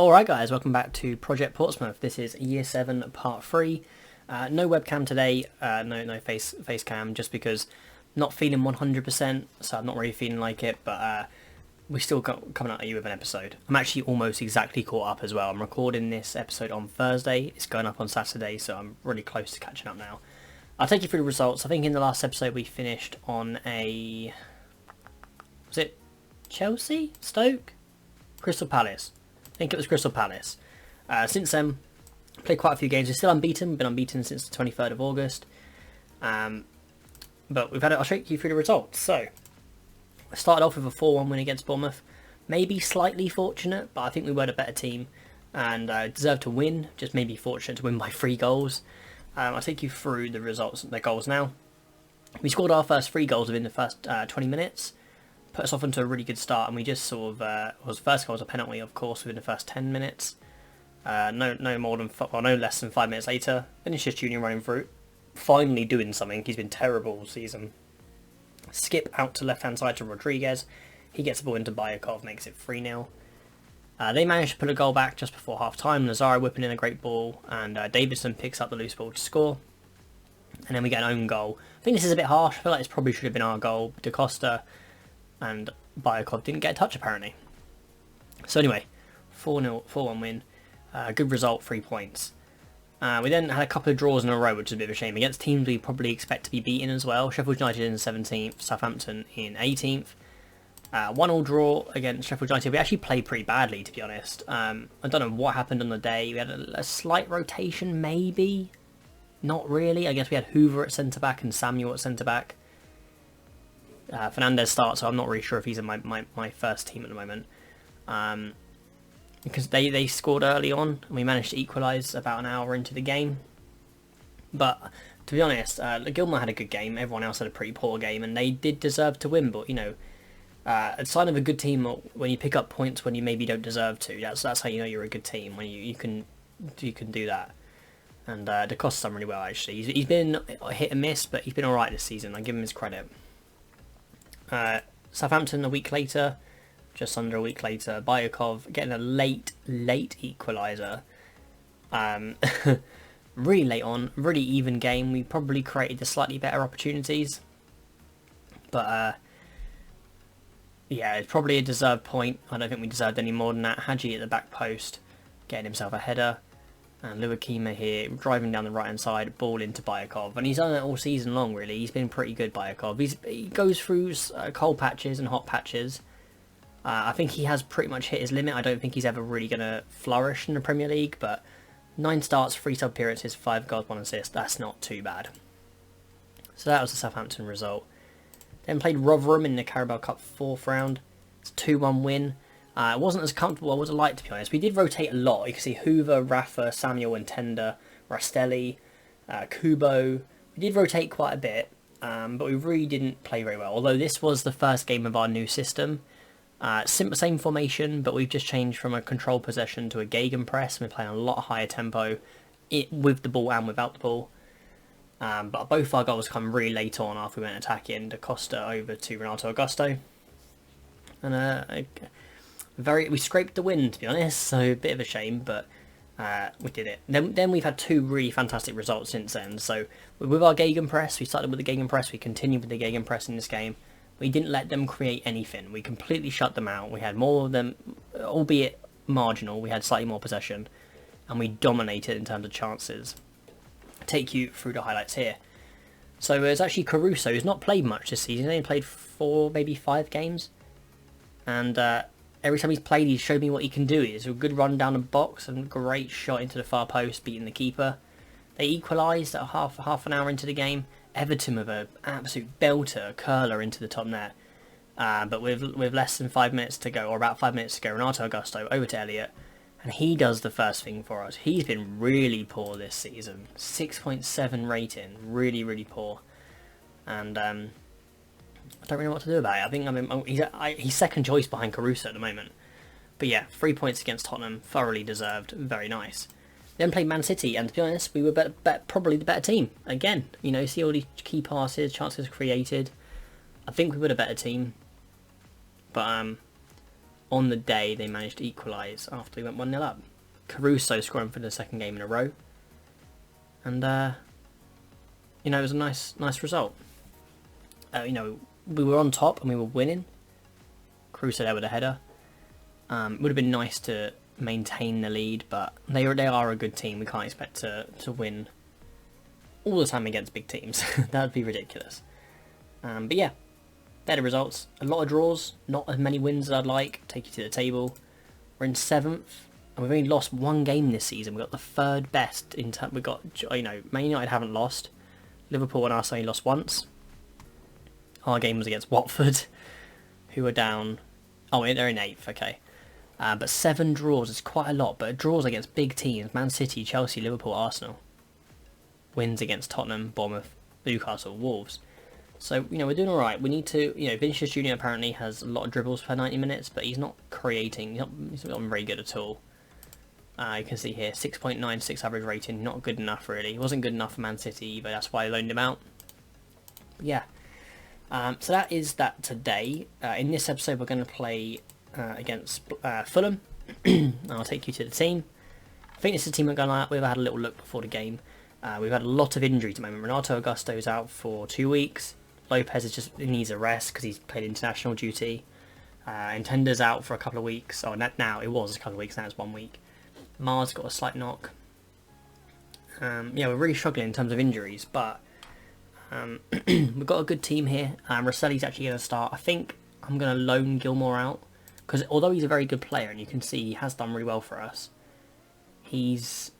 Alright guys, welcome back to Project Portsmouth. This is Year 7 Part 3. No webcam today, no face cam, just because not feeling 100%, so I'm not really feeling like it, but we still got coming at you with an episode. I'm actually almost exactly caught up as well. I'm recording this episode on Thursday, it's going up on Saturday, so I'm really close to catching up now. I'll take you through the results. I think in the last episode we finished on a... was it Chelsea? Stoke? Crystal Palace. I think it was Crystal Palace. Since then, played quite a few games. We're still unbeaten. Been unbeaten since the 23rd of August. But we've had. I'll take you through the results. So, I started off with a 4-1 win against Bournemouth. Maybe slightly fortunate, but I think we were the better team and deserved to win. Just maybe fortunate to win by 3 goals. I'll take you through the results, the goals now. We scored our first 3 goals within the first 20 minutes. Put us off into a really good start, and we just sort of was first goal was a penalty, of course, within the first 10 minutes. No less than 5 minutes later, Vinicius Junior running through, finally doing something. He's been terrible all season. Skip out to left hand side to Rodriguez. He gets the ball into Bayakov, makes it 3-0. They managed to put a goal back just before half time. Lazaro whipping in a great ball, and Davidson picks up the loose ball to score. And then we get an own goal. I think this is a bit harsh. I feel like this probably should have been our goal. Da Costa and Bayakov didn't get a touch apparently. So anyway, 4-1 win. Good result, 3 points. We then had a couple of draws in a row, which is a bit of a shame. Against teams we probably expect to be beaten as well. Sheffield United in 17th, Southampton in 18th. 1-1 draw against Sheffield United. We actually played pretty badly, to be honest. I don't know what happened on the day. We had a slight rotation, maybe. Not really. I guess we had Hoover at centre-back and Samuel at centre-back. Fernandez starts, so I'm not really sure if he's in my first team at the moment. Because they scored early on, and we managed to equalise about an hour into the game. But, to be honest, Gilmore had a good game, everyone else had a pretty poor game, and they did deserve to win, but, you know, a sign of a good team when you pick up points when you maybe don't deserve to. That's how you know you're a good team, when you can do that. And Da Costa's done really well, actually. He's been hit and miss, but he's been alright this season, I give him his credit. Southampton a week later, just under a week later, Bayakov getting a late equaliser. Really late on, really even game. We probably created the slightly better opportunities, but yeah, it's probably a deserved point. I don't think we deserved any more than that. Hadji at the back post, getting himself a header. And Luakima here, driving down the right-hand side, ball into Bayakov. And he's done it all season long, really. He's been pretty good, Bayakov. He goes through cold patches and hot patches. I think he has pretty much hit his limit. I don't think he's ever really going to flourish in the Premier League. But 9 starts, 3 sub-appearances, 5 goals, 1 assist. That's not too bad. So that was the Southampton result. Then played Rotherham in the Carabao Cup 4th round. It's a 2-1 win. It wasn't as comfortable as I would have liked, to be honest. We did rotate a lot. You can see Hoover, Rafa, Samuel and Tender, Rastelli, Kubo. We did rotate quite a bit, but we really didn't play very well. Although this was the first game of our new system. Same formation, but we've just changed from a control possession to a gegenpress. We're playing a lot higher tempo with the ball and without the ball. But both our goals come really late on after we went attacking. Da Costa over to Renato Augusto. And we scraped the win, to be honest, so a bit of a shame, but we did it. Then we've had 2 really fantastic results since then. So with our gegenpress, we started with the gegenpress, we continued with the gegenpress in this game. We didn't let them create anything. We completely shut them out. We had more of them, albeit marginal. We had slightly more possession, and we dominated in terms of chances. I'll take you through the highlights here. So it's actually Caruso, who's not played much this season. He's only played 4, maybe 5 games, and every time he's played, he's showed me what he can do. He's a good run down the box and great shot into the far post, beating the keeper. They equalised at half an hour into the game. Everton with an absolute belter, curler into the top net. But with less than 5 minutes to go, or about 5 minutes to go, Renato Augusto over to Elliott. And he does the first thing for us. He's been really poor this season. 6.7 rating. Really, really poor. And I don't really know what to do about it. I think he's second choice behind Caruso at the moment. But yeah, 3 points against Tottenham, thoroughly deserved, very nice. Then played Man City, and to be honest, we were probably the better team. Again, you know, see all these key passes, chances created. I think we were the better team. But on the day they managed to equalise after we went 1-0 up. Caruso scoring for the second game in a row. And, you know, it was a nice result. You know, we were on top and we were winning. Caruso there with a header. It would have been nice to maintain the lead, but they are a good team. We can't expect to win all the time against big teams. That would be ridiculous. But yeah, they're the results. A lot of draws, not as many wins as I'd like. Take you to the table. We're in 7th, and we've only lost 1 game this season. We've got the 3rd best in terms. We've got, you know, Man United haven't lost. Liverpool and us only lost once. Our game was against Watford, who were down. Oh, they're in 8th. Okay. But 7 draws is quite a lot. But draws against big teams: Man City, Chelsea, Liverpool, Arsenal. Wins against Tottenham, Bournemouth, Newcastle, Wolves. So, you know, we're doing alright. We need to, you know, Vinicius Jr. apparently has a lot of dribbles per 90 minutes, but he's not creating, he's not very good at all. You can see here, 6.96 average rating, not good enough really. He wasn't good enough for Man City either, that's why I loaned him out. But yeah, so that is that today. In this episode we're going to play against Fulham. I'll take you to the team. I think this is the team we've had a little look before the game. We've had a lot of injuries at the moment. Renato Augusto's out for 2 weeks. Lopez needs a rest because he's played international duty. Intender's out for a couple of weeks. Oh, now it was a couple of weeks. Now it's 1 week. Mars got a slight knock. Yeah, we're really struggling in terms of injuries, but we've got a good team here. Rosselli's actually going to start. I think I'm going to loan Gilmour out because although he's a very good player and you can see he has done really well for us, he has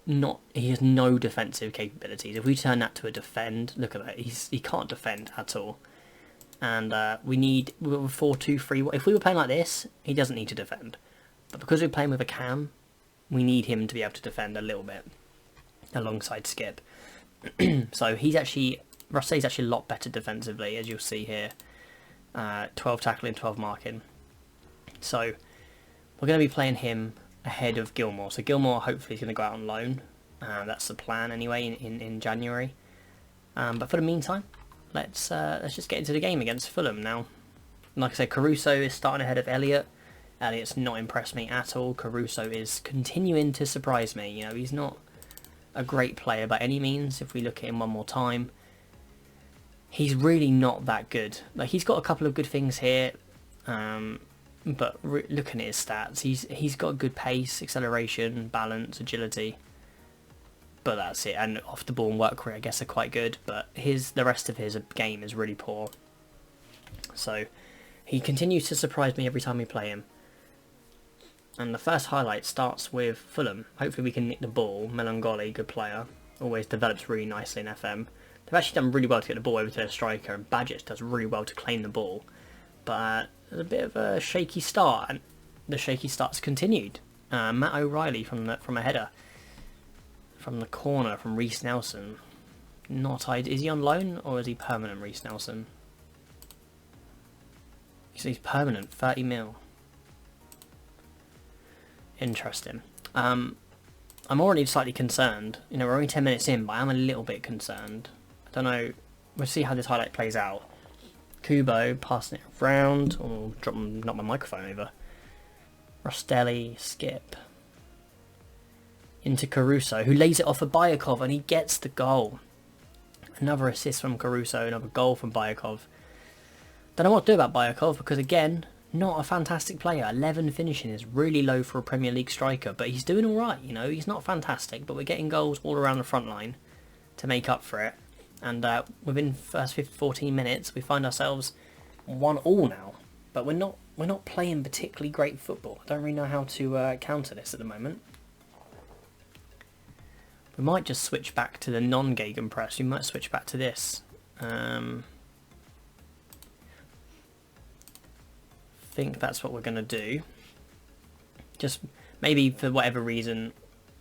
no defensive capabilities. If we turn that to a defend, look at that, he can't defend at all. And we're 4-2-3. If we were playing like this, he doesn't need to defend. But because we're playing with a cam, we need him to be able to defend a little bit alongside Skip. So Rosselli's actually a lot better defensively, as you'll see here. 12 tackling, 12 marking. So we're going to be playing him ahead of Gilmour. So Gilmour hopefully is going to go out on loan. That's the plan anyway in January. But for the meantime, let's just get into the game against Fulham now. Like I said, Caruso is starting ahead of Elliott. Elliott's not impressed me at all. Caruso is continuing to surprise me. You know, he's not a great player by any means. If we look at him one more time, he's really not that good. Like, he's got a couple of good things here. But looking at his stats, he's got good pace, acceleration, balance, agility. But that's it. And off the ball and work rate, I guess, are quite good. But the rest of his game is really poor. So he continues to surprise me every time we play him. And the first highlight starts with Fulham. Hopefully we can nick the ball. Melangoli, good player. Always develops really nicely in FM. They've actually done really well to get the ball over to their striker. And Badgett does really well to claim the ball. But there's a bit of a shaky start, and the shaky start's continued. Matt O'Reilly from a header from the corner from Reece Nelson. Is he on loan or is he permanent, Reece Nelson? He's permanent, 30 mil. Interesting. I'm already slightly concerned. You know, we're only 10 minutes in, but I'm a little bit concerned. I don't know. We'll see how this highlight plays out. Kubo passing it around. Oh, knock my microphone over. Rostelli, Skip. Into Caruso, who lays it off of Bayakov, and he gets the goal. Another assist from Caruso, another goal from Bayakov. Don't know what to do about Bayakov, because again, not a fantastic player. 11 finishing is really low for a Premier League striker, but he's doing alright, you know. He's not fantastic, but we're getting goals all around the front line to make up for it. And within the first 14 minutes, we find ourselves 1-1 now. But we're not playing particularly great football. I don't really know how to counter this at the moment. We might just switch back to the non-gegenpress. We might switch back to this. I think that's what we're going to do. Just maybe for whatever reason,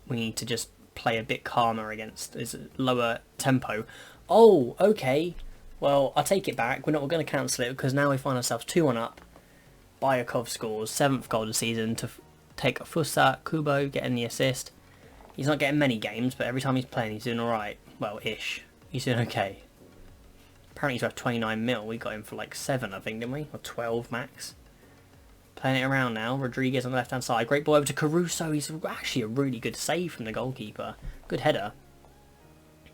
we need to just play a bit calmer against this lower tempo. Oh, okay. Well, I'll take it back. We're going to cancel it because now we find ourselves 2-1 up. Bayakov scores 7th goal of the season to take Fusa, Kubo getting the assist. He's not getting many games, but every time he's playing, he's doing alright. Well, ish. He's doing okay. Apparently he's worth 29 mil. We got him for like 7, I think, didn't we? Or 12 max. Playing it around now. Rodriguez on the left-hand side. Great ball over to Caruso. He's actually a really good save from the goalkeeper. Good header.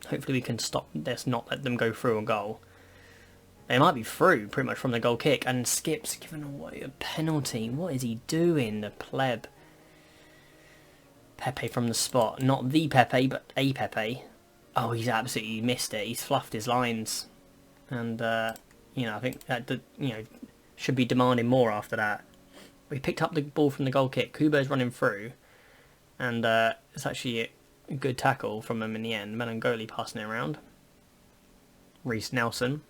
Hopefully we can stop this, not let them go through a goal. They might be through pretty much from the goal kick. And Skip's giving away a penalty. What is he doing, the pleb? Pepe from the spot. Not the Pepe, but a Pepe. Oh, he's absolutely missed it. He's fluffed his lines. And, you know, I think that, you know, should be demanding more after that. We picked up the ball from the goal kick. Kubo's running through. And it's actually a good tackle from him in the end. Melangoli passing it around. Reece Nelson.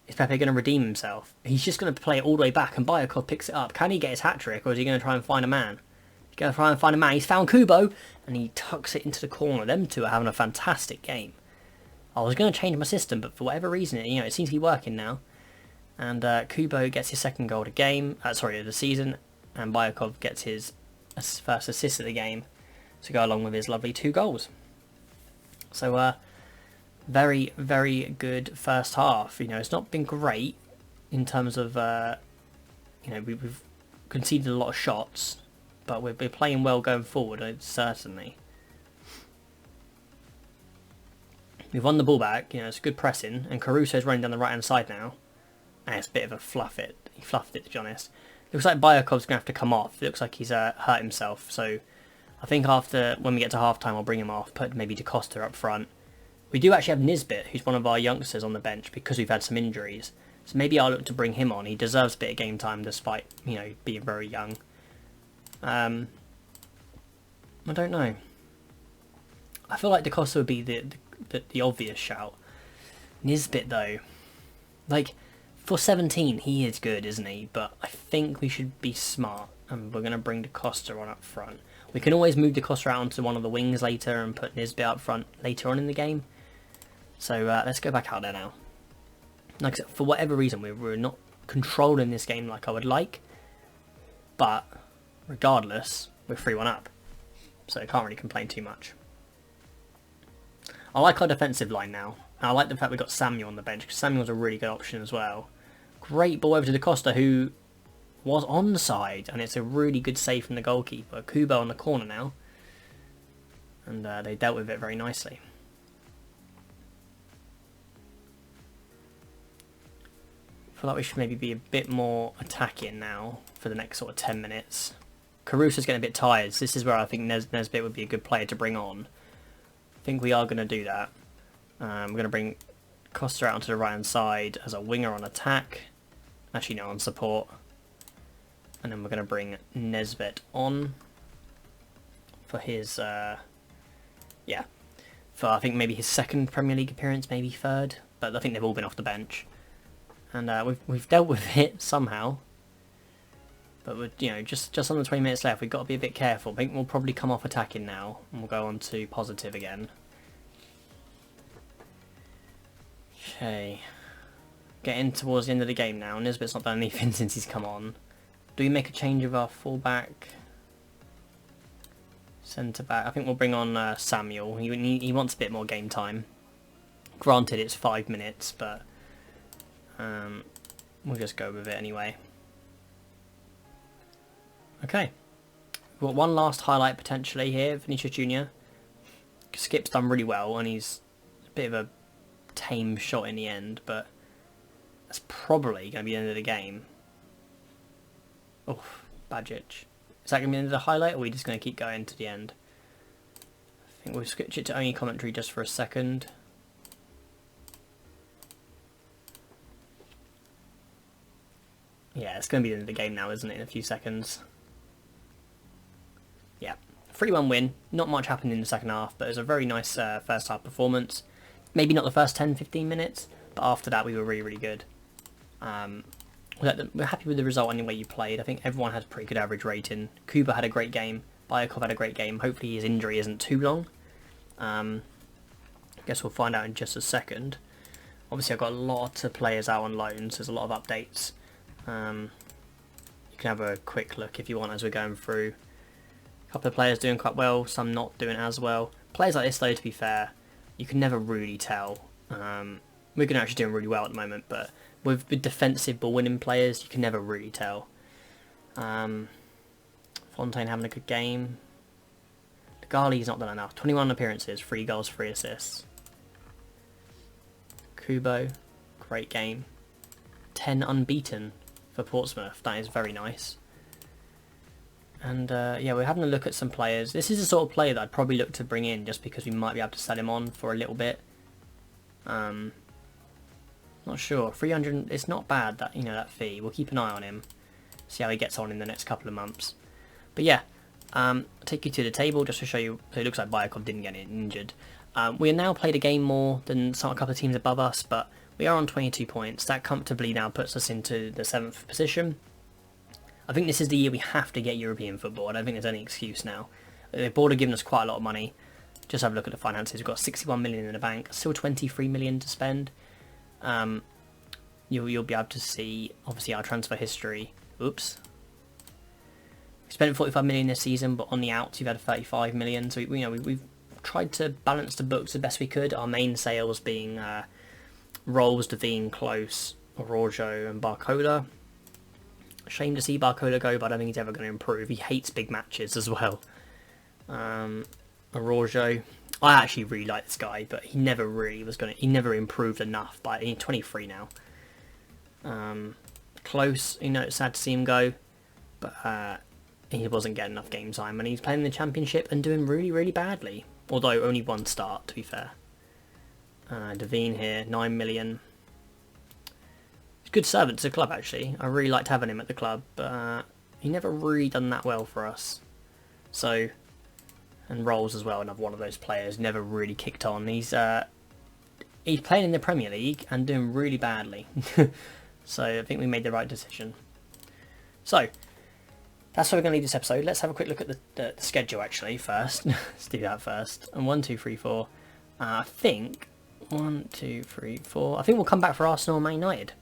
Is Pepe going to redeem himself? He's just going to play it all the way back and Bayakov picks it up. Can he get his hat-trick or is he going to try and find a man? He's going to try and find a man. He's found Kubo and he tucks it into the corner. Them two are having a fantastic game. I was going to change my system, but for whatever reason, you know, it seems to be working now. And Kubo gets his second goal of the season, and Bayakov gets his first assist of the game to go along with his lovely 2 goals. So, very, very good first half. You know, it's not been great in terms of, you know, we've conceded a lot of shots, but we're playing well going forward, certainly. We've won the ball back, you know, it's good pressing, and Caruso's running down the right-hand side now. And it's a bit of a fluff it. He fluffed it, to be honest. Looks like Bayakov's going to have to come off. It looks like he's hurt himself. So I think when we get to half-time, I'll bring him off, put maybe Da Costa up front. We do actually have Nisbet, who's one of our youngsters on the bench, because we've had some injuries. So maybe I'll look to bring him on. He deserves a bit of game time, despite, you know, being very young. I don't know. I feel like Da Costa would be the obvious shout. Nisbet, though, like, for 17, he is good, isn't he? But I think we should be smart, and we're going to bring Da Costa on up front. We can always move Da Costa out onto one of the wings later and put Nisbet up front later on in the game. So let's go back out there now. Like I said, for whatever reason, we're not controlling this game like I would like. But regardless, we're 3-1 up. So I can't really complain too much. I like our defensive line now. And I like the fact we've got Samuel on the bench, because Samuel's a really good option as well. Great ball over to Da Costa, who was onside, and it's a really good save from the goalkeeper. Kubo on the corner now. And they dealt with it very nicely. I feel like we should maybe be a bit more attacking now for the next sort of 10 minutes. Caruso's getting a bit tired, so this is where I think Nisbet would be a good player to bring on. I think we are going to do that. We're going to bring Costa out onto the right hand side as a winger on attack. Actually, no, on support. And then we're going to bring Nisbet on for his, for I think maybe his second Premier League appearance, maybe third. But I think they've all been off the bench. And we've dealt with it somehow. But we're, you know, just under 20 minutes left. We've got to be a bit careful. I think we'll probably come off attacking now, and we'll go on to positive again. Okay, getting towards the end of the game now. Nisbet's not done anything since he's come on. Do we make a change of our fullback? Centre back. I think we'll bring on Samuel. He wants a bit more game time. Granted, it's 5 minutes, but we'll just go with it anyway. Okay, we've got one last highlight potentially here. Vinicius Jr. Skip's done really well, and he's a bit of a tame shot in the end, but that's probably going to be the end of the game. Oh, Bajic. Is that going to be the end of the highlight, or are we just going to keep going to the end? I think we'll switch it to only commentary just for a second. Yeah, it's going to be the end of the game now, isn't it, in a few seconds? Yeah, 3-1 win. Not much happened in the second half, but it was a very nice first half performance. Maybe not the first 10-15 minutes, but after that we were really, really good. We're happy with the result anyway you played. I think everyone had a pretty good average rating. Kuba had a great game. Bayakov had a great game. Hopefully his injury isn't too long. I guess we'll find out in just a second. Obviously I've got a lot of players out on loans. There's a lot of updates. You can have a quick look if you want as we're going through. A couple of players doing quite well, some not doing as well. Players like this though, to be fair, you can never really tell. We're actually doing really well at the moment, but with defensive ball winning players, you can never really tell. Fontaine having a good game. Gali's not done enough. 21 appearances, 3 goals, 3 assists. Kubo, great game. 10 unbeaten for Portsmouth. That is very nice. And yeah, we're having a look at some players. This is the sort of player that I'd probably look to bring in just because we might be able to sell him on for a little bit. Not sure. 300. It's not bad that that fee. We'll keep an eye on him. See how he gets on in the next couple of months. But yeah, I'll take you to the table just to show you. So it looks like Bayakov didn't get injured. We have now played a game more than a couple of teams above us, but we are on 22 points. That comfortably now puts us into the 7th position. I think this is the year we have to get European football. I don't think there's any excuse now. The board have given us quite a lot of money. Just have a look at the finances. We've got 61 million in the bank, still 23 million to spend. You'll be able to see obviously our transfer history. Oops. We spent 45 million this season, but on the outs we've had 35 million. So we've tried to balance the books the best we could. Our main sales being Rolls, Devine, Close, Araujo, and Barcola. Shame to see Barcola go, but I don't think he's ever going to improve. He hates big matches as well. Araujo, I actually really like this guy, but he never really he never improved enough. But he's 23 now. Close, it's sad to see him go, but he wasn't getting enough game time, and he's playing in the Championship and doing really, really badly. Although only 1 start, to be fair. Devine here, 9 million. He's a good servant to the club, actually. I really liked having him at the club, but he never really done that well for us. So, and Rolls as well, another one of those players, never really kicked on. He's playing in the Premier League and doing really badly. So I think we made the right decision. So, that's where we're going to leave this episode. Let's have a quick look at the schedule, actually, first. Let's do that first. And 1, 2, 3, 4. I think 1, 2, 3, 4. I think we'll come back for Arsenal and Man United.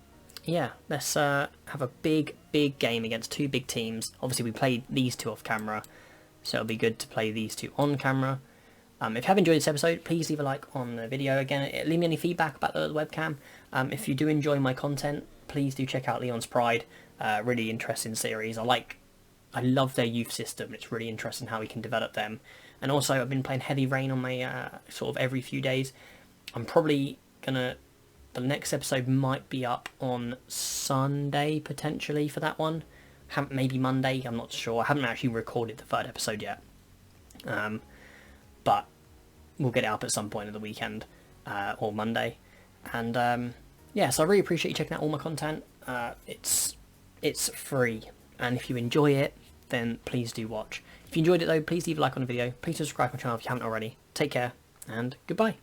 Yeah, let's have a big game against 2 big teams. Obviously, we played these 2 off camera, so it'll be good to play these 2 on camera. If you have enjoyed this episode, please leave a like on the video. Again, leave me any feedback about the webcam. If you do enjoy my content, please do check out Leon's Pride. Really interesting series. I love their youth system. It's really interesting how we can develop them. And also, I've been playing Heavy Rain on my sort of every few days. I'm probably gonna. The next episode might be up on Sunday potentially for that one. Maybe Monday. I'm not sure. I haven't actually recorded the 3rd episode yet. But we'll get it up at some point of the weekend or Monday. And yeah, so I really appreciate you checking out all my content. It's free, and if you enjoy it, then please do watch. If you enjoyed it though, please leave a like on the video. Please subscribe to my channel if you haven't already. Take care, and goodbye.